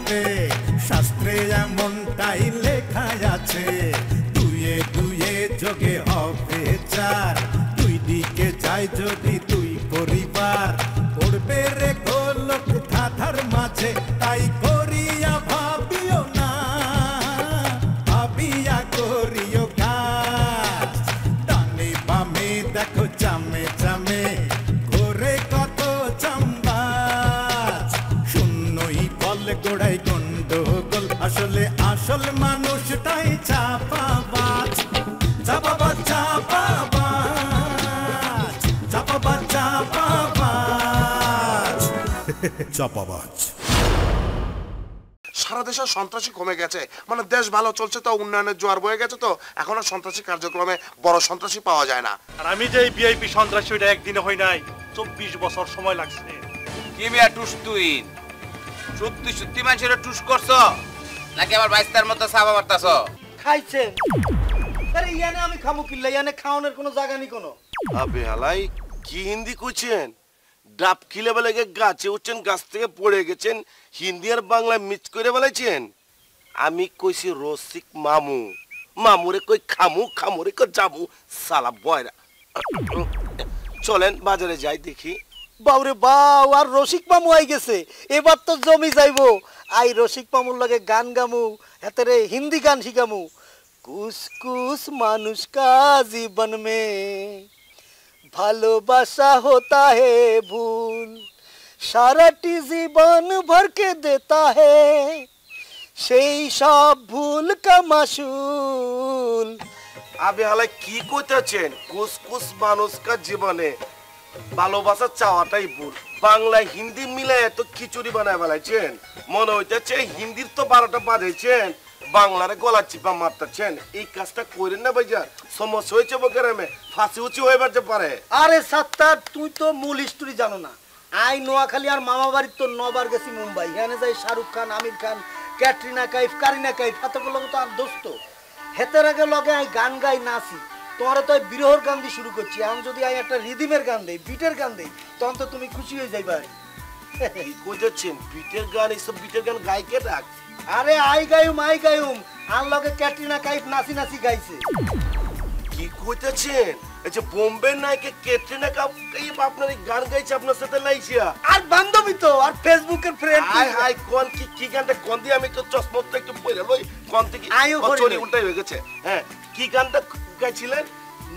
মতে শাস্ত্রে এমনটাই লেখা আছে, দুয়ে দুয়ে যোগে হবে চার, দুই দিকে যায় যদি দুই পরিবার, পড়বে রে গোলক ধাঁধার মাঝে, তাই করিয়া ভাবিও না, ভাবিয়া করিও কাজ। ডানে বামে দেখো চামে চামে ঘোরে কত চাম্বাজ, শূন্যই বল গোড়াই গন্ডগোল, আসলে আসল মানুষটাই চাপাবাজ। চাপাবাজ চাপাবাজ চাপাবাজ চাপাবাজ চাপাবাজ। সারা দেশে সন্ত্রাসী কমে গেছে, মানে দেশ ভালো চলছে তো, উন্নয়নের জোয়ার বয়ে গেছে তো, এখন আর সন্ত্রাসী কার্যক্রমে বড় সন্ত্রাসী পাওয়া যায় না। আর আমি যে ভিআইপি সন্ত্রাসী ওইটা একদিনে হই নাই, 24 বছর সময় লাগছে। কি মিয়া টুস তুই সত্যি সত্যি মানুষের টুস করছো নাকি আবার বাইস্তার মতো সাবা বার্তাছ? খাইছেন? আরে ইয়ানে আমি খামু কিল্লা, ইয়ানে খাওনের কোনো জায়গা নেই কোনো। আবে হালাই কি হিন্দি কইছেন? ডাব কিলে বলে গাছে উঠছেন, গাছ থেকে পড়ে গেছেন, হিন্দি আর বাংলা মিক্স করে বলেছেন। আমি কইছি রসিক মামু, মামুরে কই খামু, খামুরে কই জামু, সালা বয়রা। চলেন বাজারে যাই দেখি। বাউরে বাউ, আর রসিক মামু আই গেছে, এবার তো জমি যাইবো। আই রসিক মামুর লগে গান গামু, হাতেরে হিন্দি গান শিখামু। কুছ কুছ মানুষ কা জীবন মে ভালোবাসা होता है भूल, সারাটি জীবন ভর কে দেতা है সেই সব ভুল কা মাসুল। আবে হালাই কি কইতেছেন? কুছ কুছ মানুষ কা জীবনে ভালোবাসা চাওয়াটাই ভুল, বাংলা হিন্দি মিলে এত খিচুড়ি বানায় বেলাইছেন, মনে হইতেছে হিন্দির তো 12টা বাজাইছেন, বাংলারে গলা চিপা মারতেছেন। এই কাজটা করেন না ভাইজান, সমস্যা হয়েছে বকেরামে, ফাঁসি উঁচি হয়ে যেতে পারে। আরে সাত্তার, তুই তো মূল স্টোরি জানো না। আই নোয়াখালী আর মামা বাড়ির তো 9 বার গেছি মুম্বাই, এখানে যাই শাহরুখ খান, আমির খান, ক্যাটরিনা কাইফ, কারিনা কাইফ, হাতগুলো তো আর দোস্ত হেতের আগে লগে আই গান গাই নাচি। তোমার তো বিরহর গান দিয়ে শুরু করছি, আমি যদি আই একটা রিদিমের গান দেই, বিটের গান দেই, তখন তো তুমি খুশি হয়ে যাইবা। কি কইতেছেন? বিটের গান, এইসব বিটের গান গায়কে ডাক? আরে আই গায়ুম আর লগে ক্যাটরিনা কাইফ নাচি নাচি গাইছে। কি কইতেছেন? এই যে বোম্বে নায়কে ক্যাটরিনা কাইফ আপনার এই গান গাইছে আপনার সাথে লাইছিয়া? আর বান্ধবী তো, আর ফেসবুকের ফ্রেন্ড। হাই হাই কোন কি গানটা কোন দিয়ে আমি তো চশমাটা একটু পরে লই, কোন থেকে চলি উল্টাই হয়ে গেছে। হ্যাঁ, কি গানটা গাইছিলেন?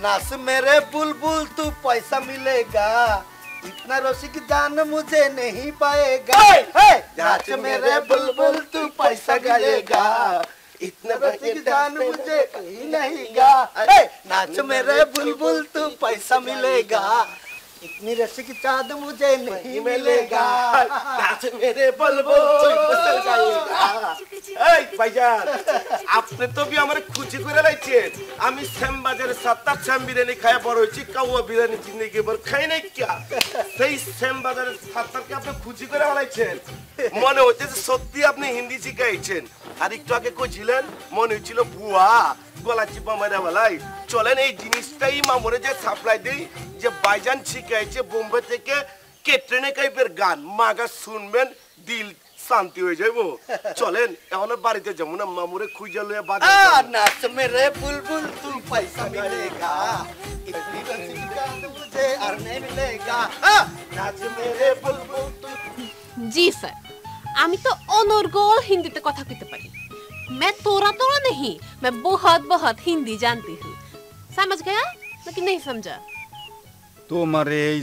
नाच मेरे बुलबुल तू पैसा मिलेगा, इतना रसिक जान मुझे नहीं पाएगा। नाच मेरे बुलबुल तू पैसा मिलेगा, इतना रसिक जान मुझे कहीं नहीं गा। नाच मेरे बुलबुल तू पैसा मिलेगा, इतनी रसिक चाँद मुझे नहीं मिलेगा। नाच मेरे बुलबुल तू पैसा गाएगा। এই ভাইজান, আপনি তো বি আমারে খুশি করে লাইছেন। আমি শ্যামবাজারে 7 শ্যাম বিরিয়ানি খায়া বড় হইছি, কাউয়া বিরিয়ানি জিন্দেগি ভর খাই নাই কিয়া। সেই শ্যামবাজারে 7কে আপনি খুশি করে লাইছেন, মনে হইতেছে সত্যি আপনি হিন্দি শিখাইছেন। আর একটু আগে কইছিলেন মনে হচ্ছিল বুয়া গলা চিপা মারা বেলাই। চলেন এই জিনিসটাই মামুরে যে সাপ্লাই দেই, যে ভাইজান শিখাইছে বোম্বে থেকে ক্যাটরিনা কাইফের গান, মাগা শুনবেন, দিল শান্তি হয়ে যাইবো। চলেন এখন বাড়িতে যাবো না, মামুরে খুঁজে লয়ে বাজার। नाच मेरे बुलबुल तू पैसा मिलेगा, इतनी रसिक चाँद मुझे और नहीं मिलेगा। नाच मेरे बुलबुल तू। जी सर, আমি তো অনর্গল হিন্দিতে কথা কইতে পারি। मैं तोरा तोरा नहीं, मैं बहुत बहुत हिंदी जानती हूँ। समझ गया लेकिन नहीं समझा? তোমার এই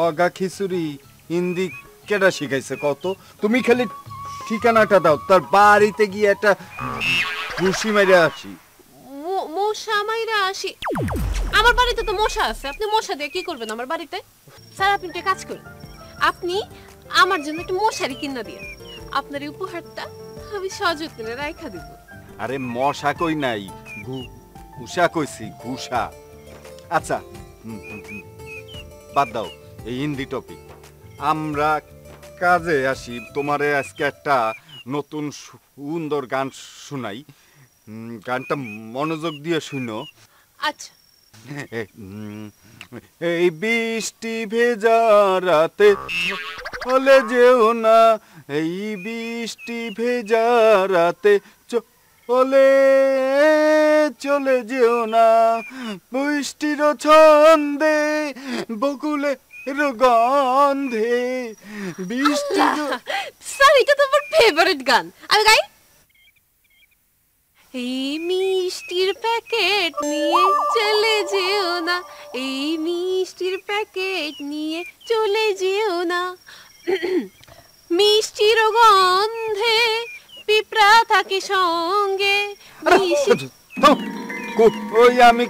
অগা খিচুড়ি হিন্দি কেডা শিখাইছে কত? তুমি খালি ঠিকানাটা দাও, তার বাড়িতে গিয়ে একটা ঘুষি মেরে আসি। মশা মাইরা আসি? আমার বাড়িতে তো মশা আছে, আপনি মশা দিয়ে কি করবেন আমার বাড়িতে? স্যার আপনি একটা কাজ করুন, আপনি আমার জন্য একটা মশারি কিনা দিয়ে আপনার এই উপহারটা আমি সযত্নে রাখা দিব। আরে মশা কই নাই, ঘুষা কইছি, ঘুষা। আচ্ছা বাদ দাও এই হিন্দি টপিক, আমরা কাজে আসি। তোমারে আজকে একটা নতুন সুন্দর গান শোনাই, গানটা মনোযোগ দিয়ে শুনো। আচ্ছা এই বৃষ্টি ভেজা রাতে চলে যেও না, এই বৃষ্টি ভেজা রাতে চলে যেও না, বৃষ্টির ছন্দে বকুলের গন্ধে বৃষ্টি। স্যার এটা তো আমার ফেভারিট গান, আমি গাই। এই মিষ্টির প্যাকেট নিয়ে চলে যেও না, এই মিষ্টির প্যাকেট নিয়ে চলে যেও না, মিষ্টির গন্ধে পিঁপড়া থাকে সঙ্গে। ওই আমি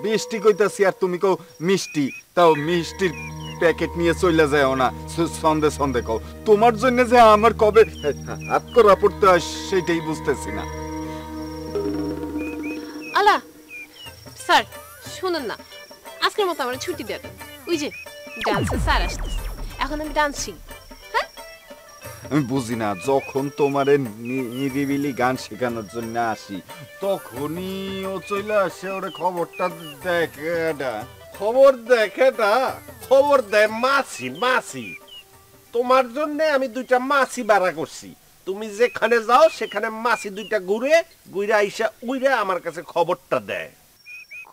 বৃষ্টি কইতাছি আর তুমি কও মিষ্টি, তাও মিষ্টির প্যাকেট নিয়ে চলে যায় না, সন্ধে সন্ধে কও। তোমার জন্য যে আমার কবে হাত করা পড়তে হয় সেটাই বুঝতেছি না। আলা স্যার শুনুন না, আজকের মতো আমার ছুটি দেন। ওই যে ডান্সের স্যার আসতেছে, এখন আমি ডান্স শিখব। হ্যাঁ আমি বুঝি না, যখন তোমার নিরিবিলি গান শেখানোর জন্য আসি তখনই ও চলে আসে, ওরে খবরটা দেখে। খবর দেখে না, খবর দেয় মাছি। মাছি তোমার জন্য আমি 2টা মাছি বাড়া করছি, তুমি যেখানে যাও সেখানে মাছি 2টা ঘুরে ঘুরে আইসা উইরে আমার কাছে খবরটা দেয়।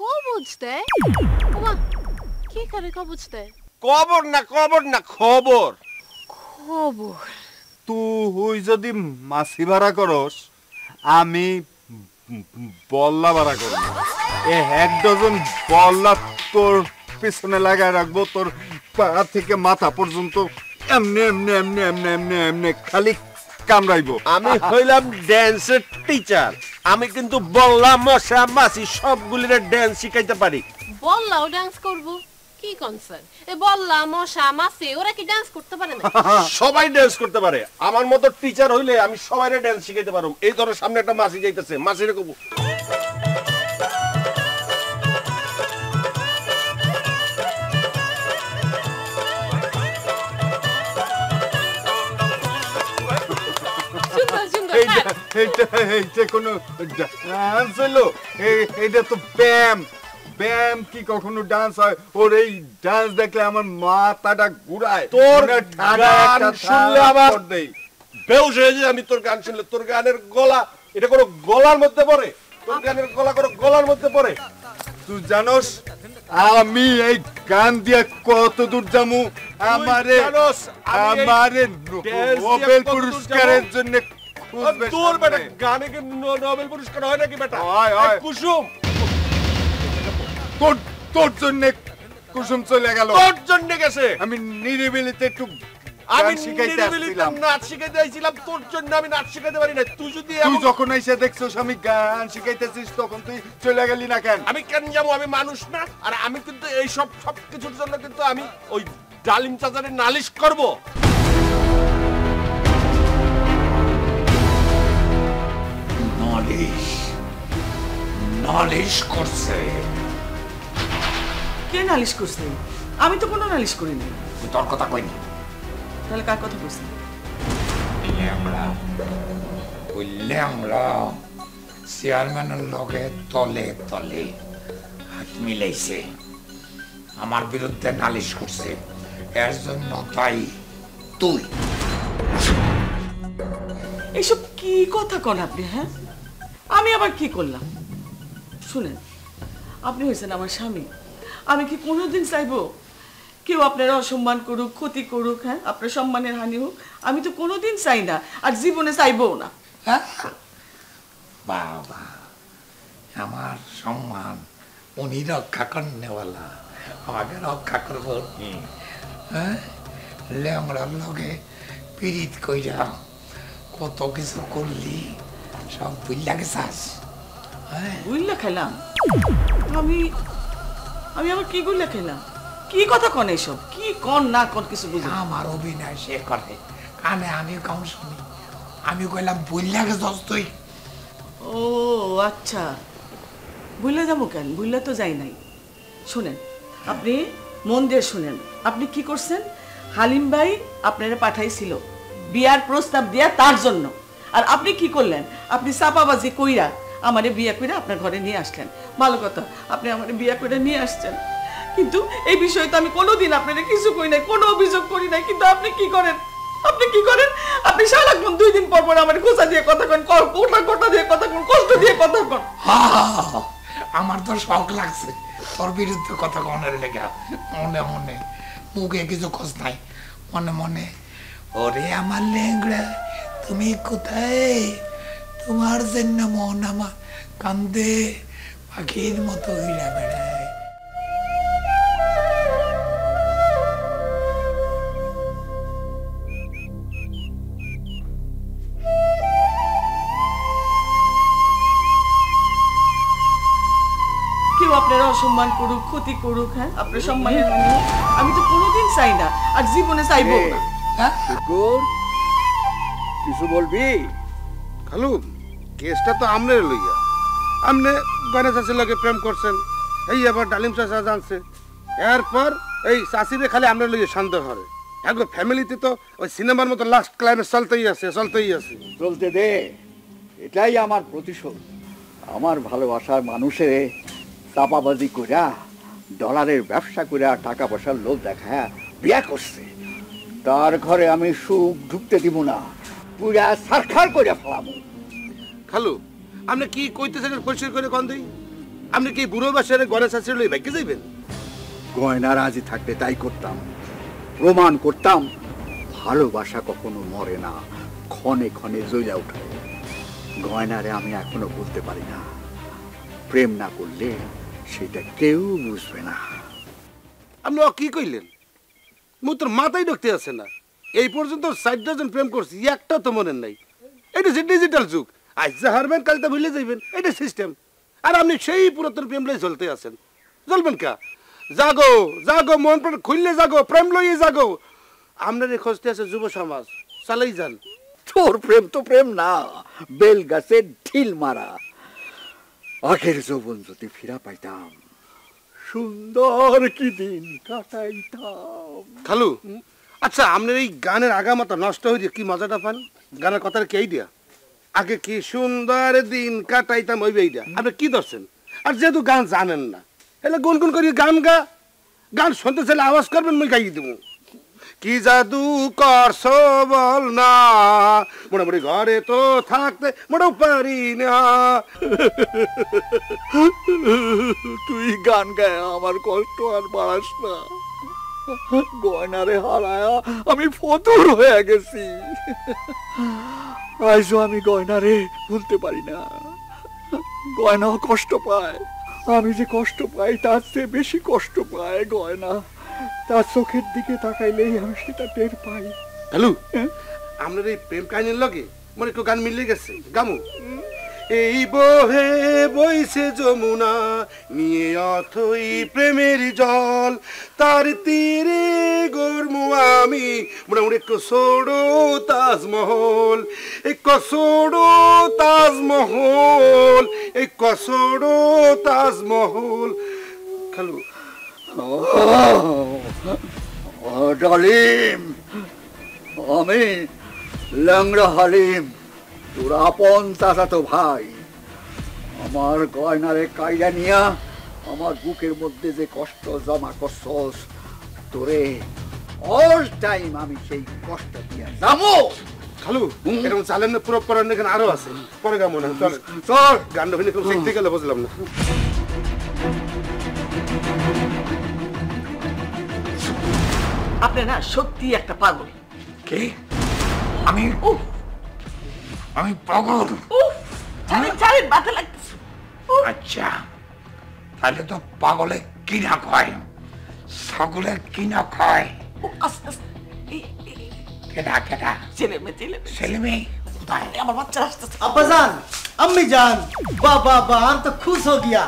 কবজ দেয়? ওমা কি করে কবজ দেয়? খবর না খবর। খবর? তুই যদি মাছি ভাড়া করস, আমি বল্লা ভাড়া করব। 1 ডজন বল্লা তোর পিছনে লাগায় রাখবো, তোর পা থেকে মাথা পর্যন্ত এমনি এমনি এমনি এমনি এমনি এমনি খালি কামড়াইবো। আমি হইলাম ড্যান্সের টিচার, আমি কিন্তু বল্লা মশা মাছি সবগুলিরে ড্যান্স শিখাইতে পারি। বল্লাও ডান্স করব? কি কনসার্ন? এ বল্লা মশা মাছি ওরা কি ডান্স করতে পারে না? সবাই ড্যান্স করতে পারে, আমার মতো টিচার হইলে আমি সবাইরে ড্যান্স শিখাইতে পারবো। এই ধরো সামনে একটা মাছি যাইতেছে, মাছিরে কব এইটা কোনো ডান্স হলো? এইটা তো ব্যায়াম। ব্যায়াম কি কখনো ডান্স হয়? ওর এই ডান্স দেখলে আমার মাথাটা ঘুরায়। তোর গান শুনলে আবার বেউস হয়ে যায়। আমি তোর গান শুনলে, তোর গানের গলা এটা কোনো গলার মধ্যে পড়ে? তোর গানের গলা কোনো গলার মধ্যে পড়ে? তুই জানোস আমি এই গান দিয়ে কত দূর যামু? আমারে নোবেল পুরস্কারের জন্য তোর বেটা গানে কি নোবেল পুরস্কার হয় নাকি বেটা? কুসুম তোর জন্য কুসুম চলে গেল। তোর জন্য গেছে? আমি নিরিবিলিতে একটু আমি নিরিবিলিতে নাচ শিখাইতে আইছিলাম, তোর জন্য আমি নাচ শিখাইতে পারি না। তুই যখন এসে দেখছিস আমি গান শিখাইতেছিস তখন তুই চলে গেলি না কেন? আমি কেন যাবো? আমি মানুষ না? আর আমি কিন্তু এই সব কিছুর জন্য কিন্তু আমি ওই ডালিম চাচারে নালিশ করব। নালিশ করছে? কে নালিশ করছে? আমি তো কোনো নালিশ করিনি। তোর কথা কইনি। তাহলে কার কথা কইছিস? ল্যাংড়া চেয়ারম্যানের লগে তলে তলে হাত মিলাইছে, আমার বিরুদ্ধে নালিশ করছে। এর জন্য তাই তুই। এইসব কি কথা কন আপনি? হ্যাঁ আমি আবার কি করলাম? শুনেন, আপনি হয়েছেন আমার স্বামী, আমি কি কোনোদিন চাইবো কেউ আপনার অসম্মান করুক, ক্ষতি করুক, হ্যাঁ আপনার সম্মানের হানি হোক? আমি তো কোনোদিন চাই না, আর জীবনে চাইবো না। বাবা, আমার সম্মান উনি রক্ষা করেনওয়ালা, আমাকে রক্ষা করবো। হ্যাঁ ল্যাংড়ার লগে পীড়িত কইরা কত কিছু করলি, সব বুঝলা গেছাস? বুঝলা খেলাম আমি? আমি আবার কি গুল্লা খেলাম? কি কথা কন এসব? কি কন না কন কিছু বুঝি? আমার অভিনয় সে করে কানে, আমি কম শুনি। আমি কইলাম বুঝলা গেছস তুই? ও আচ্ছা, বুঝলা যাবো কেন? বুঝলা তো যাই নাই। শুনেন, আপনি মন দিয়ে শুনেন। আপনি কি করছেন? হালিম ভাই আপনারা পাঠাইছিল বিয়ার প্রস্তাব দিয়া তার জন্য, আর আপনি কি করলেন? আপনি চাপাবাজি কইরা আমারে বিয়ে করে আপনার ঘরে নিয়ে আসলেন, ভালো কথা, আপনি আমারে বিয়ে করে নিয়ে আসছেন। কিন্তু এই বিষয়ে তো আমি কোনোদিন আপনারে কিছু কই নাই, কোনো অভিযোগ করি নাই। কিন্তু আপনি কি করেন? আপনি সারাক্ষণ 2 দিন পর পর আমার খোঁচা দিয়ে কথা কন, কোটা দিয়ে কথা কন, কষ্ট দিয়ে কথা কন। আমার তো শখ লাগছে তোর বিরুদ্ধে কথা কনের লেগে। মনে মনে মুখে কিছু খোঁজ নাই, মনে মনে ওরে আমার লেংড়া তুমি কোথায়, তোমার জন্য মন আমার কান্দে পাখির মতো উড়ে বেড়ায়। কেউ আপনার অসম্মান করুক, ক্ষতি করুক, হ্যাঁ আপনার সম্মানের হানি আমি তো কোনোদিন চাই না, আর জীবনে চাইবো না। কিছু বলবি? খালু কেসটা তো আমনে লইয়া, আমনে গয়না চাষির লগে প্রেম করছেন, এই আবার ডালিম চাষা জানছে, এরপর এই চাষিরে খালি আমনে লইয়া সন্দেহ করে। এখন ফ্যামিলিতে তো ওই সিনেমার মতো লাস্ট ক্লাইম্যাক্স চলতেই আছে। চলতে দে, এটাই আমার প্রতিশোধ। আমার ভালোবাসার মানুষের চাপাবাজি কইরা, ডলারের ব্যবসা কইরা, টাকা পয়সার লোভ দেখায় বিয়া করছে, তার ঘরে আমি সুখ ঢুকতে দিব না, পুরা সারখার করে ফেলাবো। খালু আপনি কি কইতেছেন পরিষ্কার করে কন দেই? আপনি কি বুড়ো বাসারে গয়না চাষির লই ভাগ্যে যাইবেন? গয়না রাজি থাকতে তাই করতাম, প্রমাণ করতাম ভালোবাসা কখনো মরে না, ক্ষণে ক্ষণে জ্বলা উঠে। গয়নারে আমি এখনো বলতে পারি না, প্রেম না করলে সেটা কেউ বুঝবে না। আপনি কি কইলেন? মুই তোর মাথায় ঢুকতে আছে না। এই পর্যন্ত 60 ডজন প্রেম করছি, একটা তো মনে নাই। এটা যে ডিজিটাল যুগ, আজ যা হারবেন কাল তা ভুলে যাইবেন, এটা সিস্টেম। আর আপনি সেই পুরাতন প্রেম লই চলতে আছেন। চলবেন কা? জাগো জাগো, মন প্রাণ খুললে জাগো, প্রেম লইয়ে জাগো। আপনার খোঁজতে আছে যুব সমাজ, চালাই যান। তোর প্রেম তো প্রেম না, বেল গাছে ঢিল মারা। আগের যৌবন যদি ফিরা পাইতাম, সুন্দর কি দিন কাটাইতাম। খালু আচ্ছা, আপনার এই গানের আগামাতা নষ্ট হয়ে কি মজাটা পান? গানের কথাটা কে দিয়া? আগে কি সুন্দর দিন কাটাইতাম ওই এইটা আপনি কি ধরছেন? আর যেহেতু গান জানেন না, এলে গুনগুন করি গান শুনতে চাইলে আওয়াজ করবেন, মই গাইয়ে দেবো। কি জাদু করছো বল না, মোটামুটি ঘরে তো থাকতে মোটাও পারি না। তুই গান গায় আমার কষ্ট আর বাড়াস না। গয়নারে হারায়া আমি ফতুর হয়ে গেছি, আজও আমি গয়নারে ভুলতে পারি না। গয়নাও কষ্ট পায়, আমি যে কষ্ট পাই তার চেয়ে বেশি কষ্ট পায় গয়না। তার চোখের দিকে তাকাইলেই আমি সেটা টের পাই। হ্যালো, আপনার এই প্রেম কাহিনীর লগে মনে একটু গান মিলে গেছে, গামু। এই বহে বইছে যমুনা নিয়ে অথই প্রেমের জল, তার তীরে গরমু আমি মোটামুটি কসোড়ো তাজমহল, এই কসোড়ো তাজমহল, এই কসোড়ো তাজমহল। খালু ডালিম, আমি ল্যাংড়া হালিম, তোর আপন চাচাতো ভাই। আমার গয়নারে কাইরা নিয়া আমার বুকের মধ্যে যে কষ্ট জমা করছস, তোরে অল টাইম আমি সেই কষ্ট দিয়া যাবো। খালু এরকম চালেন না, পুরো পরান এখানে আরো আছে, পরে গামো না। চল গান ভিনে কেউ শিখতে গেলে বুঝলাম না। আপনি না সত্যি একটা পাগল। কে? আমি পাগল? চালেন মাথা লাগতেছে। আচ্ছা, তাহলে তো পাগলে কিনা খায়, ছাগলে কিনা খায়। কেডা কেডা? ছেলে মেয়ে। ছেলে মেয়ে কোথায়? আমার বাচ্চা আসতেছে। अब्बा जान, अम्मी जान, वाह वाह वाह, हम तो खुश हो गया।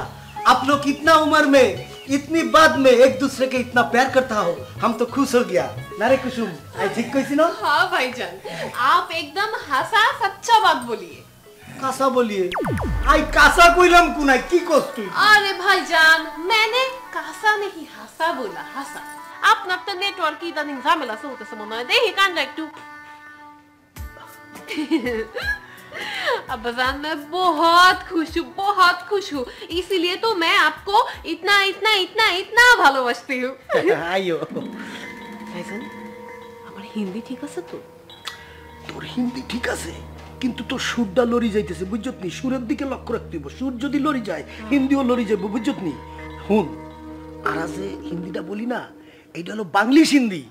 आप लोग इतना उम्र में इतनी बात में एक दूसरे के इतना प्यार करता हो, हम तो खुश हो गया। नारे कुसुम, आई ठीक कही ना? हाँ भाईजान, आप एकदम हंसा सच्चा बात बोलिए। कासा बोलिए? आई कासा कोइलम कुनाई की कोस्ती? अरे भाईजान, मैंने कासा नहीं हंसा बोला, हंसा। আপনার তো নেটওয়ার্ক ইদানিং ঝামেলা চলতেছে মনে হয়, দেখি কানটা একটু। अब्बाजान मैं बहुत खुश हूँ इसीलिए तो मैं आपको इतना इतना इतना इतना ভালোবাসती हूँ আইও ভাইজান আমার হিন্দি ঠিক আছে তো তোর হিন্দি ঠিক আছে কিন্তু তোর সুরটা লরি যাইতেছে বুঝছত নি সুরের দিকে লক্ষ্য রাখতে হইব সুর যদি লরি যায় হিন্দিও লরি যাবে বুঝছত নি হুন আর যে হিন্দিটা বলি না এইটা হলো বাংলিশ হিন্দি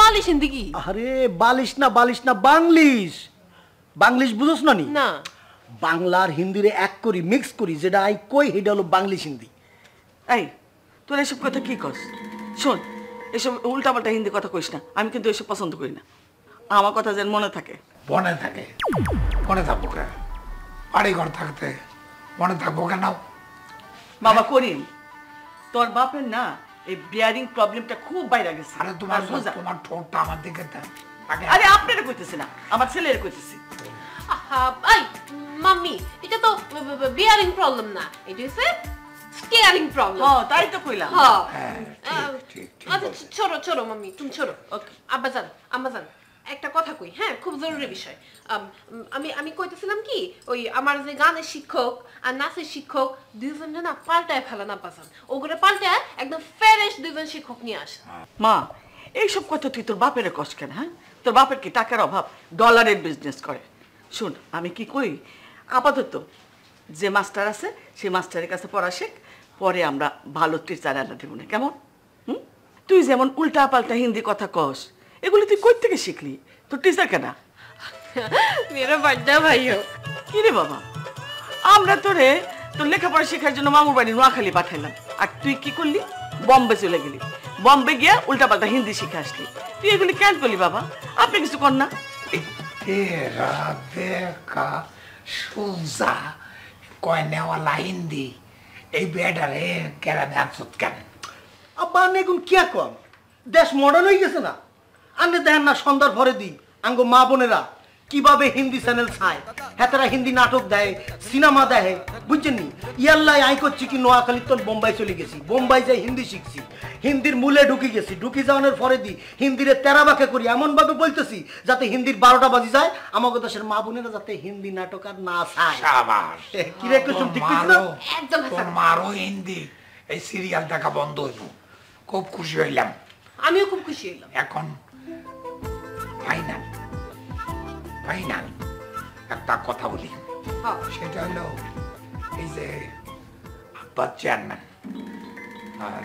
বালিশ হিন্দি কি আরে বালিশ না বাংলিশ বাংলিশ বুঝছ না নি না বাংলার হিন্দিরে এক করি মিক্স করি যেটা আই কই এটা হলো বাংলিশ হিন্দি এই তোর এসব কথা কি কস শোন এসব উল্টাপাল্টা হিন্দি কথা কইস না আমি কিন্তু এসব পছন্দ করি না আমার কথা যেন মনে থাকে মনে থাকবো কেন বাড়ি ঘর থাকতে মনে থাকবো কেন বাবা করিম তোর বাপের না এই বিয়ারিং প্রবলেমটা খুব বাইরে গেছে আরে তোমার ঠোঁটটা আমার দিকে দেন আরে আপনারা কইতেছি না আমার ছেলের কইতেছি আই মাম্মি এটা তো বিয়ারিং প্রবলেম না এটা হচ্ছে স্টিয়ারিং প্রবলেম হ্যাঁ তাই তো কইলাম হ্যাঁ ঠিক আচ্ছা ছোড়ো মাম্মি তুমি ছোড়ো ওকে আব্বাজান একটা কথা কই হ্যাঁ খুব জরুরি বিষয় আমি কইতেছিলাম কি ওই আমার যে গানের শিক্ষক আর নাচের শিক্ষক দুইজনে না পাল্টায় ফেলা না পাসান ওগুলো পাল্টায় একদম ফ্রেশ দুইজন শিক্ষক নিয়ে আসে মা এইসব কথা তুই তোর বাপের কষ্ট কেন হ্যাঁ তোর বাপের কি টাকার অভাব ডলারের বিজনেস করে শুন আমি কি কই আপাতত যে মাস্টার আছে সেই মাস্টারের কাছে পড়া শেখ পরে আমরা ভালো টিচার আনা দেব না কেমন তুই যেমন উল্টা পাল্টা হিন্দি কথা কস এগুলো তুই কই থেকে শিখলি তোর টিচার কেনা মেরা বড়দা ভাইও কি রে বাবা আমরা তোর লেখাপড়া শেখার জন্য মামুর বাড়ি নোয়াখালী পাঠাইলাম আর তুই কি করলি বম্বে চলে গেলি বম্বে গিয়ে উল্টা পাল্টা হিন্দি শিখে আসলি তুই এগুলি কেন করলি বাবা আপনি কিছু কর না তেরা দেখা সুজা কয় নেওয়ালা হিন্দি এই বেডারে কেরামে আনসত কেন আব্বা আনে এখন কি কম দেশ মডার্ন হয়ে গেছে না আনে দেখেন না সন্ধ্যার পরে দিই আঙ্গো মা বোনেরা কিভাবে হিন্দি চ্যানেল চায় হেতারা হিন্দি নাটক দেয় সিনেমা দেয় বুঝছেন নি ইয়াল্লাই আই করছি কি নোয়াখালী তো বোম্বাই চলে গেছি বোম্বাই যাই হিন্দি শিখছি হিন্দির মূলে ঢুকে গেছি ঢুকি যাওয়ানোর পরে দিই হিন্দিরে তেরা বাঁকে করি এমনভাবে বলতেছি যাতে হিন্দির 12টা বাজি যায় আমাকে দেশের মা বোনেরা যাতে হিন্দি নাটক আর না চায় শাবাশ কি রে কুসুম ঠিক কইছ না একদম তোর মারও হিন্দি এই সিরিয়াল দেখা বন্ধ হইব খুব খুশি হইলাম আমিও খুব খুশি হইলাম এখন ফাইনাল একটা কথা বলি সেটা হলো এই যে আব্বার চেয়ারম্যান আর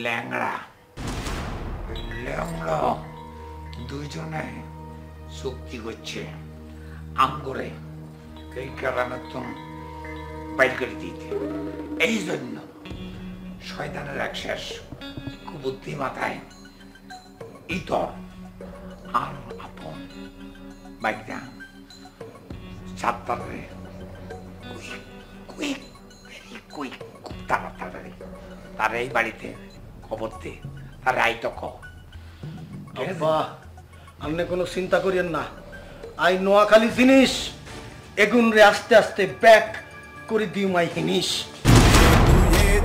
ল্যাংড়া দুইজনে চুক্তি করছে আঙ্গুরে এই কারণে তুমি বাইর করে দিতে এই জন্য শয়তানের এক শেষ কুবুদ্ধি মাথায় ইতর আর আপন বাইকটা সাতটারে খুব তাড়াতাড়ি তার এই বাড়িতে খবর দে তার আইতো আব্বা আপনি কোনো চিন্তা করিয়েন না আই নোয়াখালী জিনিস এগুন রে আস্তে আস্তে ব্যাক করে দিও মাই হিনিস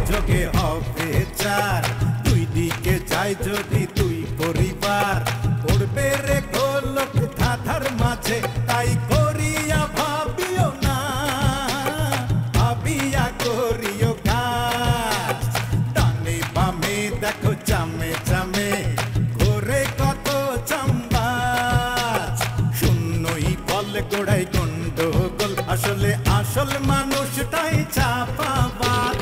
যোগে হবে চার দুই দিকে যাই যদি তুই পরিবার পড়বে রে গোলক ধাঁধার মাঝে তাই করিয়া ভাবিও না ভাবিয়া করিও কাজ ডানে বামে দেখো চামে চামে ঘোরে কত চাম্বাজ শূন্যই বলে গোড়াই গন্ডগোল আসলে আসল মানুষটাই চাপাবাজ